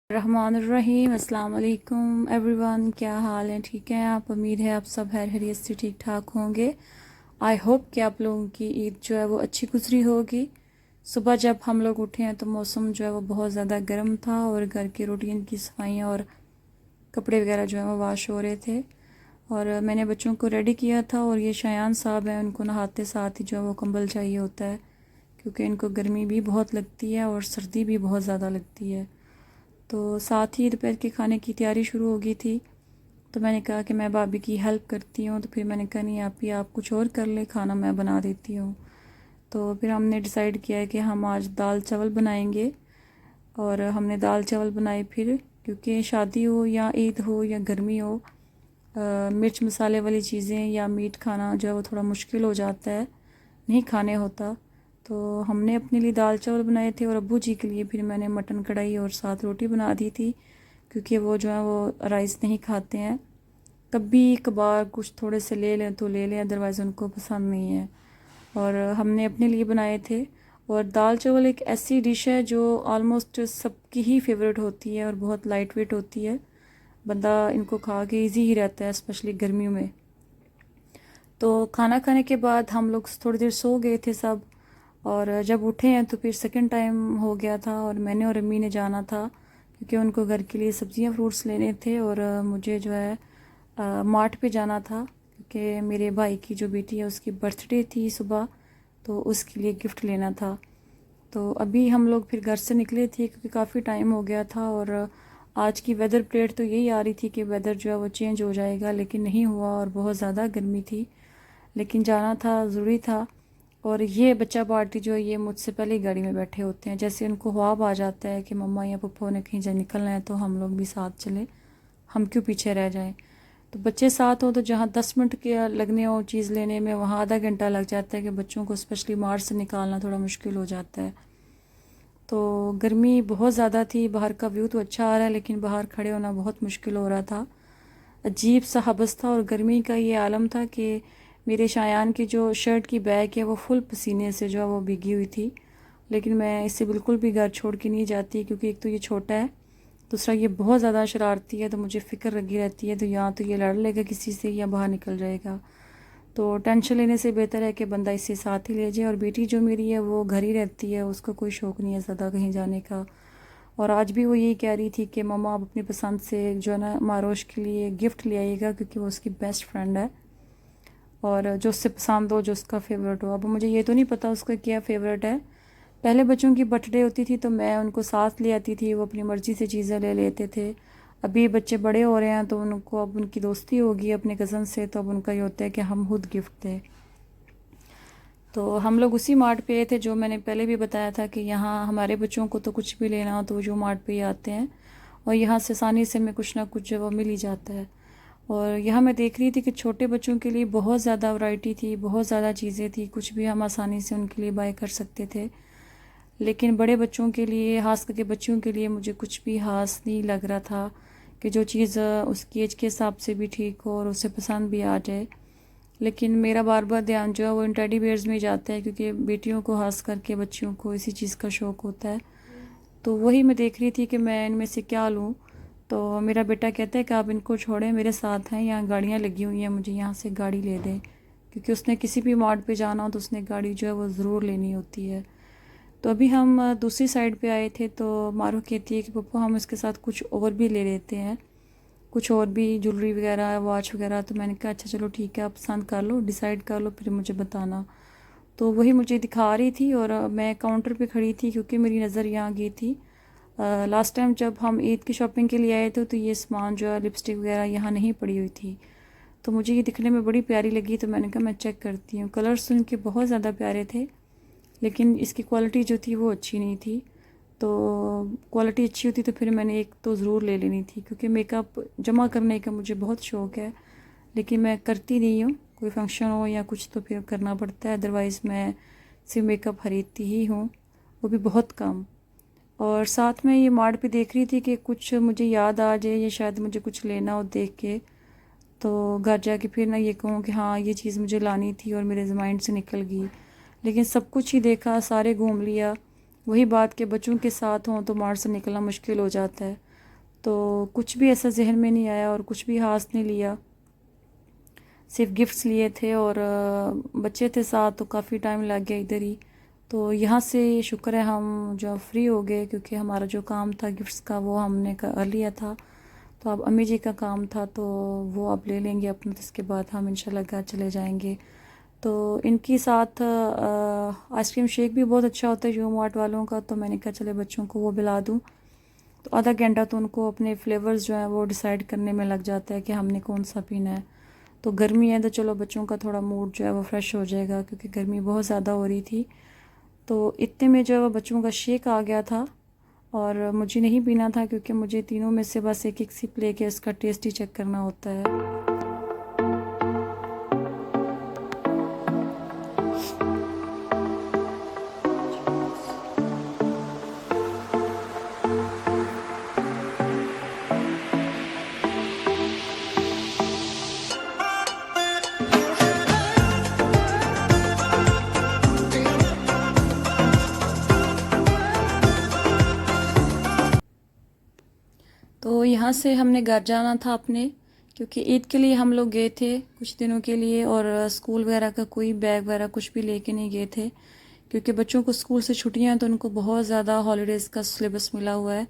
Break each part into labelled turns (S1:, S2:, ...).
S1: الرحمن الرحیم۔ السلام علیکم ایوری ون، کیا حال ہے؟ ٹھیک ہیں آپ؟ امید ہے آپ سب خیر خیریت سے ٹھیک ٹھاک ہوں گے۔ آئی ہوپ کہ آپ لوگوں کی عید جو ہے وہ اچھی گزری ہوگی۔ صبح جب ہم لوگ اٹھے ہیں تو موسم جو ہے وہ بہت زیادہ گرم تھا اور گھر کے روٹین کی صفائیاں اور کپڑے وغیرہ جو ہے وہ واش ہو رہے تھے، اور میں نے بچوں کو ریڈی کیا تھا۔ اور یہ شایان صاحب ہیں، ان کو نہاتے ساتھ ہی جو ہے وہ کمبل چاہیے ہوتا ہے، کیونکہ ان کو گرمی بھی بہت لگتی ہے اور سردی بھی بہت زیادہ لگتی ہے۔ تو ساتھ ہی دوپہر کے کھانے کی تیاری شروع ہو گئی تھی، تو میں نے کہا کہ میں بھابھی کی ہیلپ کرتی ہوں۔ تو پھر میں نے کہا نہیں آپ کچھ اور کر لیں، کھانا میں بنا دیتی ہوں۔ تو پھر ہم نے ڈیسائیڈ کیا ہے کہ ہم آج دال چاول بنائیں گے، اور ہم نے دال چاول بنائے پھر، کیونکہ شادی ہو یا عید ہو یا گرمی ہو، مرچ مسالے والی چیزیں یا میٹ کھانا جو ہے وہ تھوڑا مشکل ہو جاتا ہے، نہیں کھانے ہوتا۔ تو ہم نے اپنے لیے دال چاول بنائے تھے، اور ابو جی کے لیے پھر میں نے مٹن کڑھائی اور ساتھ روٹی بنا دی تھی، کیونکہ وہ جو ہے وہ رائس نہیں کھاتے ہیں۔ کبھی کبھار کچھ تھوڑے سے لے لیں تو لے لیں، ادروائز ان کو پسند نہیں ہے۔ اور ہم نے اپنے لیے بنائے تھے۔ اور دال چاول ایک ایسی ڈش ہے جو آلموسٹ سب کی ہی فیوریٹ ہوتی ہے اور بہت لائٹ ویٹ ہوتی ہے، بندہ ان کو کھا کے ایزی ہی رہتا ہے، اسپیشلی گرمیوں میں۔ تو کھانا کھانے کے بعد ہم لوگ تھوڑی دیر سو گئے تھے سب، اور جب اٹھے ہیں تو پھر سیکنڈ ٹائم ہو گیا تھا، اور میں نے اور امی نے جانا تھا، کیونکہ ان کو گھر کے لیے سبزیاں فروٹس لینے تھے، اور مجھے جو ہے مارٹ پہ جانا تھا، کیونکہ میرے بھائی کی جو بیٹی ہے اس کی برتھ ڈے تھی صبح، تو اس کے لیے گفٹ لینا تھا۔ تو ابھی ہم لوگ پھر گھر سے نکلے تھے، کیونکہ کافی ٹائم ہو گیا تھا، اور آج کی ویدر پلیٹ تو یہی آ رہی تھی کہ ویدر جو ہے وہ چینج ہو جائے گا، لیکن نہیں ہوا، اور بہت زیادہ گرمی تھی، لیکن جانا تھا، ضروری تھا۔ اور یہ بچہ پارٹی جو ہے یہ مجھ سے پہلے ہی گاڑی میں بیٹھے ہوتے ہیں، جیسے ان کو خواب آ جاتا ہے کہ مما یا پپو نے کہیں جائے نکلنا ہے تو ہم لوگ بھی ساتھ چلیں، ہم کیوں پیچھے رہ جائیں۔ تو بچے ساتھ ہوں تو جہاں 10 منٹ کے لگنے ہوں چیز لینے میں، وہاں آدھا گھنٹہ لگ جاتا ہے، کہ بچوں کو اسپیشلی مارٹ سے نکالنا تھوڑا مشکل ہو جاتا ہے۔ تو گرمی بہت زیادہ تھی، باہر کا ویو تو اچھا آ رہا ہے لیکن باہر کھڑے ہونا بہت مشکل ہو رہا تھا، عجیب سا حبس تھا، اور گرمی کا یہ عالم تھا کہ میرے شایان کی جو شرٹ کی بیک ہے وہ فل پسینے سے جو ہے وہ بھیگی ہوئی تھی، لیکن میں اسے بالکل بھی گھر چھوڑ کے نہیں جاتی، کیونکہ ایک تو یہ چھوٹا ہے، دوسرا یہ بہت زیادہ شرارتی ہے، تو مجھے فکر لگی رہتی ہے، تو یہاں تو یہ لڑ لے گا کسی سے یا باہر نکل جائے گا، تو ٹینشن لینے سے بہتر ہے کہ بندہ اسے ساتھ ہی لے جائے۔ اور بیٹی جو میری ہے وہ گھر ہی رہتی ہے، اس کو کوئی شوق نہیں ہے زیادہ کہیں جانے کا، اور آج بھی وہ یہی کہہ رہی تھی کہ مما آپ اپنی پسند سے جو ہے نا ماروش کے لیے گفٹ لے آئیے گا، کیونکہ وہ اس کی بیسٹ فرینڈ ہے، اور جو اس سے پسند ہو، جو اس کا فیوریٹ ہو۔ اب مجھے یہ تو نہیں پتہ اس کا کیا فیوریٹ ہے۔ پہلے بچوں کی برتھ ڈے ہوتی تھی تو میں ان کو ساتھ لے آتی تھی، وہ اپنی مرضی سے چیزیں لے لیتے تھے۔ ابھی بچے بڑے ہو رہے ہیں تو ان کو اب ان کی دوستی ہوگی اپنے کزن سے، تو اب ان کا یہ ہوتا ہے کہ ہم خود گفٹ دیں۔ تو ہم لوگ اسی مارٹ پہ تھے جو میں نے پہلے بھی بتایا تھا کہ یہاں ہمارے بچوں کو تو کچھ بھی لینا ہو تو جو مارٹ پہ ہی آتے ہیں، اور یہاں سے آسانی سے میں کچھ نہ کچھ وہ مل ہی جاتا ہے۔ اور یہاں میں دیکھ رہی تھی کہ چھوٹے بچوں کے لیے بہت زیادہ ورائٹی تھی، بہت زیادہ چیزیں تھی، کچھ بھی ہم آسانی سے ان کے لیے بائی کر سکتے تھے، لیکن بڑے بچوں کے لیے، خاص کر کے بچوں کے لیے، مجھے کچھ بھی خاص نہیں لگ رہا تھا کہ جو چیز اس کی ایج کے حساب سے بھی ٹھیک ہو اور اسے پسند بھی آ جائے۔ لیکن میرا بار بار دھیان جو ہے وہ ان ٹیڈی بیئرز میں جاتا ہے، کیونکہ بیٹیوں کو خاص کر کے بچیوں کو اسی چیز کا شوق ہوتا ہے، تو وہی میں دیکھ رہی تھی کہ میں ان میں سے کیا لوں۔ تو میرا بیٹا کہتا ہے کہ آپ ان کو چھوڑیں، میرے ساتھ ہیں، یہاں گاڑیاں لگی ہوئی ہیں، مجھے یہاں سے گاڑی لے دیں، کیونکہ اس نے کسی بھی مارٹ پہ جانا ہو تو اس نے گاڑی جو ہے وہ ضرور لینی ہوتی ہے۔ تو ابھی ہم دوسری سائڈ پہ آئے تھے، تو مارو کہتی ہے کہ پپا ہم اس کے ساتھ کچھ اور بھی لے لیتے ہیں، کچھ اور بھی جولری وغیرہ، واچ وغیرہ۔ تو میں نے کہا اچھا چلو ٹھیک ہے، آپ پسند کر لو، ڈیسائیڈ کر لو، پھر مجھے بتانا۔ تو وہی مجھے دکھا رہی تھی، اور میں کاؤنٹر پہ کھڑی تھی کیونکہ میری نظر یہاں گئی تھی۔ لاسٹ ٹائم جب ہم عید کی شاپنگ کے لیے آئے تھے تو یہ سامان جو ہے لپسٹک وغیرہ یہاں نہیں پڑی ہوئی تھی، تو مجھے یہ دکھنے میں بڑی پیاری لگی، تو میں نے کہا میں چیک کرتی ہوں۔ کلرس ان کے بہت زیادہ پیارے تھے، لیکن اس کی کوالٹی جو تھی وہ اچھی نہیں تھی، تو کوالٹی اچھی ہوتی تو پھر میں نے ایک تو ضرور لے لینی تھی، کیونکہ میک اپ جمع کرنے کا مجھے بہت شوق ہے، لیکن میں کرتی نہیں ہوں، کوئی فنکشن ہو یا کچھ تو پھر کرنا پڑتا ہے، ادروائز میں صرف میک اپ خریدتی ہی ہوں، وہ بھی بہت کم۔ اور ساتھ میں یہ مارٹ پہ دیکھ رہی تھی کہ کچھ مجھے یاد آ جائے یا شاید مجھے کچھ لینا ہو دیکھ کے، تو گھر جا کے پھر نہ یہ کہوں کہ ہاں یہ چیز مجھے لانی تھی اور میرے مائنڈ سے نکل گئی، لیکن سب کچھ ہی دیکھا، سارے گھوم لیا۔ وہی بات کہ بچوں کے ساتھ ہوں تو مارٹ سے نکلنا مشکل ہو جاتا ہے، تو کچھ بھی ایسا ذہن میں نہیں آیا اور کچھ بھی ہاتھ نہیں لیا، صرف گفٹس لیے تھے، اور بچے تھے ساتھ تو کافی ٹائم لگ گیا ادھر ہی۔ تو یہاں سے شکر ہے ہم جو فری ہو گئے، کیونکہ ہمارا جو کام تھا گفٹس کا وہ ہم نے کر لیا تھا، تو اب امی جی کا کام تھا تو وہ اب لے لیں گے اپنا، اس کے بعد ہم انشاءاللہ گھر چلے جائیں گے۔ تو ان کی ساتھ آئس کریم شیک بھی بہت اچھا ہوتا ہے یو مارٹ والوں کا، تو میں نے کہا چلے بچوں کو وہ پلا دوں۔ تو آدھا گھنٹہ تو ان کو اپنے فلیورز جو ہیں وہ ڈیسائیڈ کرنے میں لگ جاتا ہے کہ ہم نے کون سا پینا ہے۔ تو گرمی ہے تو چلو بچوں کا تھوڑا موڈ جو ہے وہ فریش ہو جائے گا، کیونکہ گرمی بہت زیادہ ہو رہی تھی۔ تو اتنے میں جو ہے وہ بچوں کا شیک آ گیا تھا، اور مجھے نہیں پینا تھا کیونکہ مجھے تینوں میں سے بس ایک ایک سپ لے کے اس کا ٹیسٹ ہی چیک کرنا ہوتا ہے۔ تو یہاں سے ہم نے گھر جانا تھا اپنے، کیونکہ عید کے لیے ہم لوگ گئے تھے کچھ دنوں کے لیے، اور اسکول وغیرہ کا کوئی بیگ وغیرہ کچھ بھی لے کے نہیں گئے تھے، کیونکہ بچوں کو اسکول سے چھٹیاں ہیں تو ان کو بہت زیادہ ہالیڈیز کا سلیبس ملا ہوا ہے،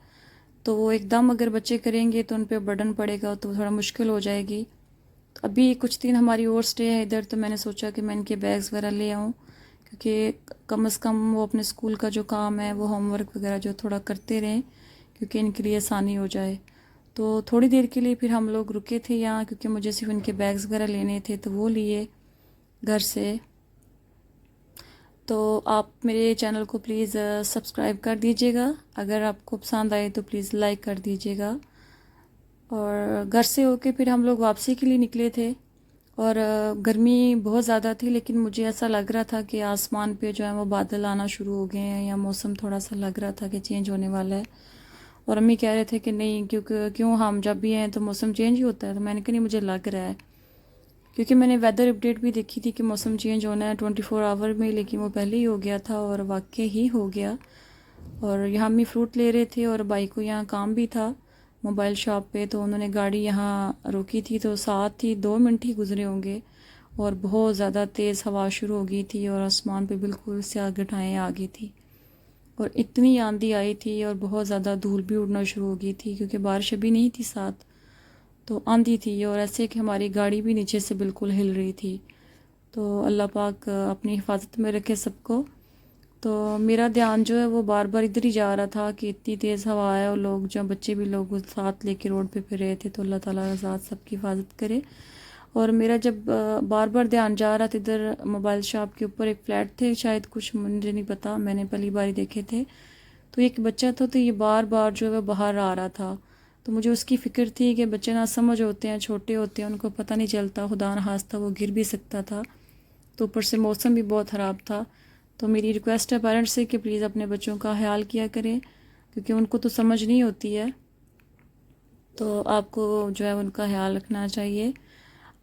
S1: تو وہ ایک دم اگر بچے کریں گے تو ان پہ برڈن پڑے گا، تو تھوڑا مشکل ہو جائے گی۔ تو ابھی کچھ دن ہماری اور سٹے ہے ادھر، تو میں نے سوچا کہ میں ان کے بیگز وغیرہ لے آؤں، کیونکہ کم از کم وہ اپنے اسکول کا جو کام ہے وہ ہوم ورک وغیرہ جو تھوڑا کرتے رہیں، کیونکہ ان کے لیے آسانی ہو جائے۔ تو تھوڑی دیر کے لیے پھر ہم لوگ رکے تھے یہاں، کیونکہ مجھے صرف ان کے بیگز وغیرہ لینے تھے تو وہ لیے گھر سے۔ تو آپ میرے چینل کو پلیز سبسکرائب کر دیجیے گا، اگر آپ کو پسند آئے تو پلیز لائک کر دیجیے گا۔ اور گھر سے ہو کے پھر ہم لوگ واپسی کے لیے نکلے تھے، اور گرمی بہت زیادہ تھی، لیکن مجھے ایسا لگ رہا تھا کہ آسمان پہ جو ہے وہ بادل آنا شروع ہو گئے ہیں، یا موسم تھوڑا سا لگ رہا تھا کہ چینج ہونے والا ہے، اور امی کہہ رہے تھے کہ نہیں، کیوں ہم جب بھی ہیں تو موسم چینج ہی ہوتا ہے، تو میں نے کہا نہیں مجھے لگ رہا ہے، کیونکہ میں نے ویدر اپڈیٹ بھی دیکھی تھی کہ موسم چینج ہونا ہے 24 آور میں، لیکن وہ پہلے ہی ہو گیا تھا اور واقعی ہی ہو گیا۔ اور یہاں امی فروٹ لے رہے تھے، اور بھائی کو یہاں کام بھی تھا موبائل شاپ پہ، تو انہوں نے گاڑی یہاں روکی تھی، تو ساتھ ہی 2 منٹ ہی گزرے ہوں گے اور بہت زیادہ تیز ہوا شروع ہو گئی تھی، اور آسمان پہ بالکل سیاہ گٹھائیں آ گئی تھی، اور اتنی آندھی آئی تھی، اور بہت زیادہ دھول بھی اڑنا شروع ہو گئی تھی، کیونکہ بارش ابھی نہیں تھی ساتھ، تو آندھی تھی، اور ایسے کہ ہماری گاڑی بھی نیچے سے بالکل ہل رہی تھی۔ تو اللہ پاک اپنی حفاظت میں رکھے سب کو۔ تو میرا دھیان جو ہے وہ بار بار ادھر ہی جا رہا تھا کہ اتنی تیز ہوا ہے، اور لوگ جو بچے بھی لوگ ساتھ لے کے روڈ پہ پھر رہے تھے، تو اللہ تعالیٰ ذات سب کی حفاظت کرے۔ اور میرا جب بار بار دھیان جا رہا تھا ادھر موبائل شاپ کے اوپر، ایک فلیٹ تھے شاید، کچھ مجھے نہیں پتا، میں نے پہلی بار ہی دیکھے تھے، تو ایک بچہ تھا، تو یہ بار بار جو ہے باہر آ رہا تھا، تو مجھے اس کی فکر تھی کہ بچے نہ سمجھ ہوتے ہیں، چھوٹے ہوتے ہیں، ان کو پتہ نہیں چلتا، خدا نخواستہ وہ گر بھی سکتا تھا، تو اوپر سے موسم بھی بہت خراب تھا۔ تو میری ریکویسٹ ہے پیرنٹس سے کہ پلیز اپنے بچوں کا خیال کیا کریں، کیونکہ ان کو تو سمجھ نہیں ہوتی ہے، تو آپ کو جو ہے ان کا خیال رکھنا چاہیے۔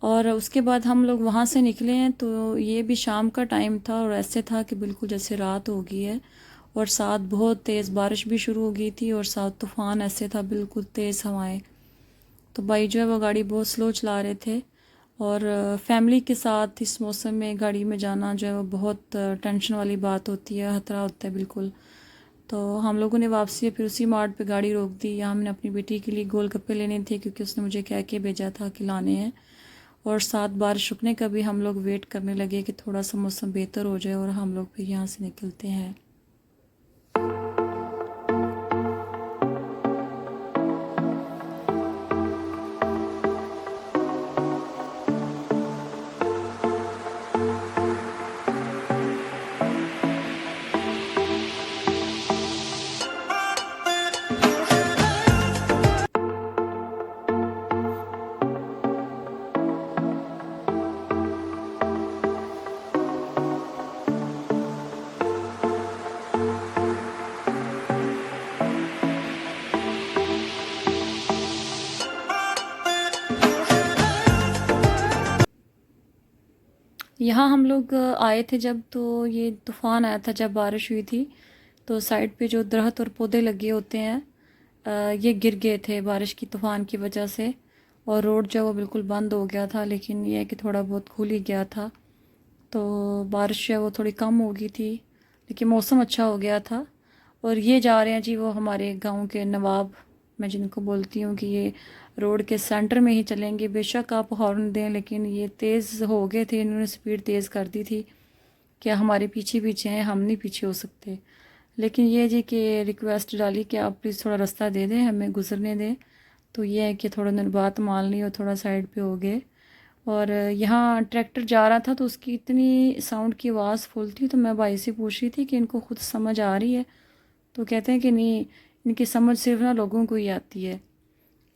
S1: اور اس کے بعد ہم لوگ وہاں سے نکلے ہیں، تو یہ بھی شام کا ٹائم تھا، اور ایسے تھا کہ بالکل جیسے رات ہو گئی ہے، اور ساتھ بہت تیز بارش بھی شروع ہو گئی تھی، اور ساتھ طوفان ایسے تھا بالکل تیز ہوائیں۔ تو بھائی جو ہے وہ گاڑی بہت سلو چلا رہے تھے، اور فیملی کے ساتھ اس موسم میں گاڑی میں جانا جو ہے وہ بہت ٹینشن والی بات ہوتی ہے، خطرہ ہوتا ہے بالکل۔ تو ہم لوگوں نے واپسی پھر اسی مارٹ پہ گاڑی روک دی، یہاں ہم نے اپنی بیٹی کے لیے گول گپے لینے تھے، کیونکہ اس نے مجھے کہہ کے بھیجا تھا کہ لانے ہیں، اور ساتھ بارش رکنے کا بھی ہم لوگ ویٹ کرنے لگے کہ تھوڑا سا موسم بہتر ہو جائے اور ہم لوگ پھر یہاں سے نکلتے ہیں۔ یہاں ہم لوگ آئے تھے جب، تو یہ طوفان آیا تھا جب بارش ہوئی تھی، تو سائڈ پہ جو درخت اور پودے لگے ہوتے ہیں یہ گر گئے تھے بارش کی طوفان کی وجہ سے، اور روڈ جو ہے وہ بالکل بند ہو گیا تھا، لیکن یہ ہے کہ تھوڑا بہت کھل ہی گیا تھا، تو بارش جو ہے وہ تھوڑی کم ہو گئی تھی، لیکن موسم اچھا ہو گیا تھا۔ اور یہ جا رہے ہیں جی وہ ہمارے گاؤں کے نواب، میں جن کو بولتی ہوں، کہ یہ روڈ کے سینٹر میں ہی چلیں گے، بے شک آپ ہارن دیں، لیکن یہ تیز ہو گئے تھے، انہوں نے سپیڈ تیز کر دی تھی کہ ہمارے پیچھے پیچھے ہیں، ہم نہیں پیچھے ہو سکتے، لیکن یہ جی کہ ریکویسٹ ڈالی کہ آپ پلیز تھوڑا راستہ دے دیں، ہمیں گزرنے دیں، تو یہ ہے کہ تھوڑا دن بات مان لی اور تھوڑا سائڈ پہ ہو گئے۔ اور یہاں ٹریکٹر جا رہا تھا تو اس کی اتنی ساؤنڈ کی آواز فل تھی، تو میں بھائی سے پوچھ رہی تھی کہ ان کو خود سمجھ آ رہی ہے، تو کہتے ہیں کہ نہیں، ان کی سمجھ صرف نا لوگوں کو ہی آتی ہے،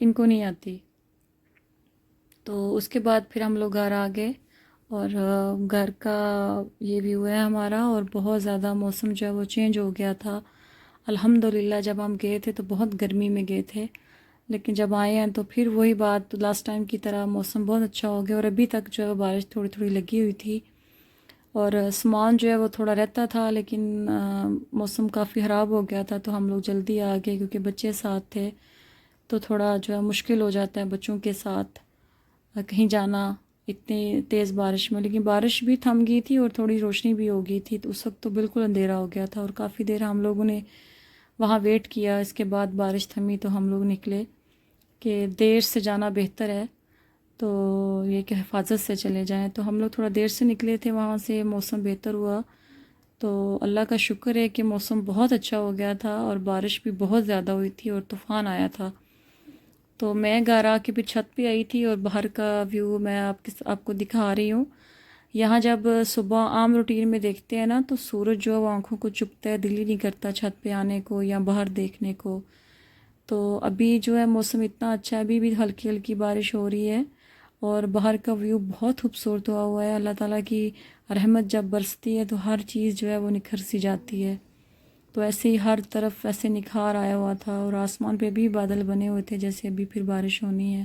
S1: ان کو نہیں آتی۔ تو اس کے بعد پھر ہم لوگ گھر آ گئے، اور گھر کا یہ ویو ہے ہمارا، اور بہت زیادہ موسم جو ہے وہ چینج ہو گیا تھا الحمدللہ۔ جب ہم گئے تھے تو بہت گرمی میں گئے تھے، لیکن جب آئے ہیں تو پھر وہی بات لاسٹ ٹائم کی طرح موسم بہت اچھا ہو گیا، اور ابھی تک جو ہے بارش تھوڑی تھوڑی لگی ہوئی تھی، اور سامان جو ہے وہ تھوڑا رہتا تھا، لیکن موسم کافی خراب ہو گیا تھا، تو ہم لوگ جلدی آ گئے کیونکہ بچے ساتھ تھے، تو تھوڑا جو ہے مشکل ہو جاتا ہے بچوں کے ساتھ کہیں جانا اتنی تیز بارش میں۔ لیکن بارش بھی تھم گئی تھی اور تھوڑی روشنی بھی ہو گئی تھی، تو اس وقت تو بالکل اندھیرا ہو گیا تھا، اور کافی دیر ہم لوگوں نے وہاں ویٹ کیا۔ اس کے بعد بارش تھمی تو ہم لوگ نکلے کہ دیر سے جانا بہتر ہے، تو یہ کہ حفاظت سے چلے جائیں، تو ہم لوگ تھوڑا دیر سے نکلے تھے وہاں سے، موسم بہتر ہوا، تو اللہ کا شکر ہے کہ موسم بہت اچھا ہو گیا تھا، اور بارش بھی بہت زیادہ ہوئی تھی اور طوفان آیا تھا۔ تو میں گھر آ کے پھر چھت پہ آئی تھی، اور باہر کا ویو میں آپ کو دکھا رہی ہوں۔ یہاں جب صبح عام روٹین میں دیکھتے ہیں نا، تو سورج جو ہے وہ آنکھوں کو چبھتا ہے، دل ہی نہیں کرتا چھت پہ آنے کو یا باہر دیکھنے کو۔ تو ابھی جو ہے موسم اتنا اچھا ہے، ابھی بھی ہلکی ہلکی بارش ہو رہی ہے، اور باہر کا ویو بہت خوبصورت ہوا ہے۔ اللہ تعالیٰ کی رحمت جب برستی ہے تو ہر چیز جو ہے وہ نکھر سی جاتی ہے، تو ایسے ہی ہر طرف ایسے نکھار آیا ہوا تھا، اور آسمان پہ بھی بادل بنے ہوئے تھے جیسے ابھی پھر بارش ہونی ہے،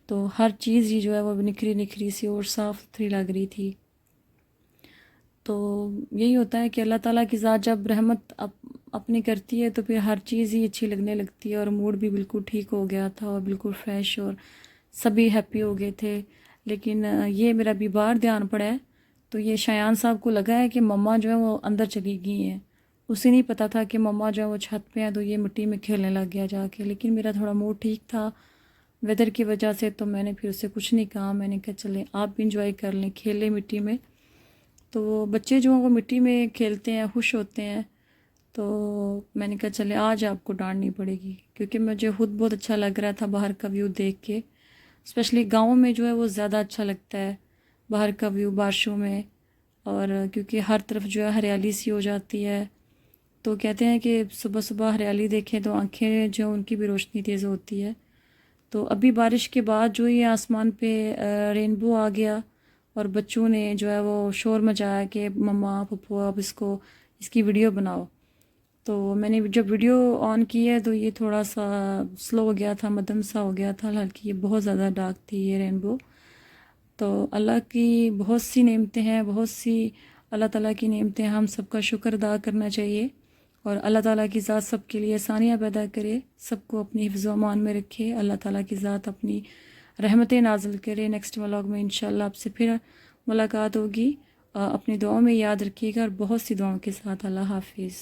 S1: تو ہر چیز ہی جو ہے وہ نکھری نکھری سی اور صاف ستھری لگ رہی تھی۔ تو یہی ہوتا ہے کہ اللہ تعالیٰ کی ذات جب رحمت اپنی کرتی ہے تو پھر ہر چیز ہی اچھی لگنے لگتی ہے، اور موڈ بھی بالکل ٹھیک ہو گیا تھا اور بالکل فریش، اور سبھی ہیپی ہو گئے تھے۔ لیکن یہ میرا بیمار دھیان پڑا ہے، تو یہ شایان صاحب کو لگا ہے کہ مما جو ہے وہ اندر چلی گئی ہیں، اسے نہیں پتہ تھا کہ مما جو ہے وہ چھت پہ ہیں، تو یہ مٹی میں کھیلنے لگ گیا جا کے، لیکن میرا تھوڑا موڈ ٹھیک تھا ویدر کی وجہ سے، تو میں نے پھر اسے کچھ نہیں کہا، میں نے کہا چلیں آپ بھی انجوائے کر لیں، کھیلیں مٹی میں۔ تو وہ بچے جو ہیں وہ مٹی میں کھیلتے ہیں، خوش ہوتے ہیں، تو میں نے کہا چلے آج آپ کو ڈانٹنی پڑے گی، کیونکہ مجھے خود بہت اچھا لگ رہا تھا باہر کا ویو دیکھ کے، اسپیشلی گاؤں میں جو ہے وہ زیادہ اچھا لگتا ہے باہر کا ویو بارشوں میں، اور کیونکہ ہر طرف جو ہے ہریالی سی ہو جاتی ہے، تو کہتے ہیں کہ صبح صبح ہریالی دیکھیں تو آنکھیں جو ان کی بھی روشنی تیز ہوتی ہے۔ تو ابھی بارش کے بعد جو یہ آسمان پہ رینبو آ گیا، اور بچوں نے جو ہے وہ شور مچایا کہ مما پپو اب اس کی ویڈیو بناؤ، تو میں نے جب ویڈیو آن کی ہے تو یہ تھوڑا سا سلو ہو گیا تھا، مدھم سا ہو گیا تھا، حالانکہ یہ بہت زیادہ ڈارک تھی یہ رینبو۔ تو اللہ کی بہت سی نعمتیں ہیں، بہت سی اللہ تعالیٰ کی نعمتیں، ہم سب کا شکر ادا کرنا چاہیے، اور اللہ تعالیٰ کی ذات سب کے لیے آسانیاں پیدا کرے، سب کو اپنی حفظ و امان میں رکھے، اللہ تعالیٰ کی ذات اپنی رحمتیں نازل کرے۔ نیکسٹ ولاگ میں انشاءاللہ آپ سے پھر ملاقات ہوگی، اپنی دعاؤں میں یاد رکھیے گا، اور بہت سی دعاؤں کے ساتھ اللہ حافظ۔